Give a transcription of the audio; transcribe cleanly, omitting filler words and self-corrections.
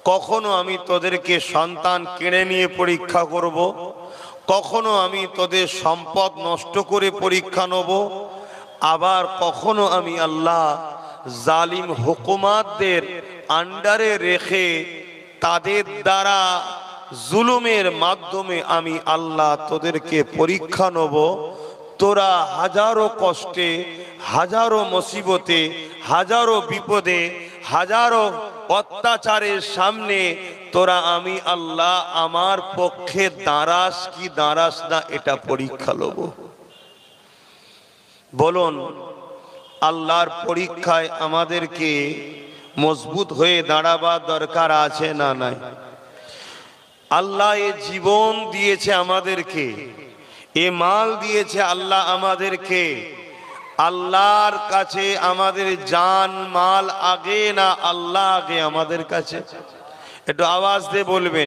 কখনো আমি তোদেরকে সন্তান কেড়ে নিয়ে পরীক্ষা করব, কখনো আমি তোদের সম্পদ নষ্ট করে পরীক্ষা নেব, আবার কখনো আমি আল্লাহ জালিম হুকুমাতদের আন্ডারে রেখে তাদের দ্বারা জুলুমের মাধ্যমে আমি আল্লাহ তোদেরকে পরীক্ষা নেব। তোরা হাজারো কষ্টে, হাজারো মুসিবতে, হাজারো বিপদে, হাজারো অত্যাচারের সামনে তোরা আমি আল্লাহ আমার পক্ষে দাঁড়াস কি দাঁড়াস না এটা পরীক্ষা নেব। বলুন, আল্লাহর পরীক্ষায় আমাদেরকে মজবুত হয়ে দাঁড়াবার দরকার আছে না নাই? আল্লাহ এ জীবন দিয়েছে আমাদেরকে, এ মাল দিয়েছে আল্লাহ আমাদেরকে। আল্লাহর কাছে আমাদের জান মাল আগে না আল্লাহ আগে আমাদের কাছে? একটু আওয়াজ দিয়ে বলবেন।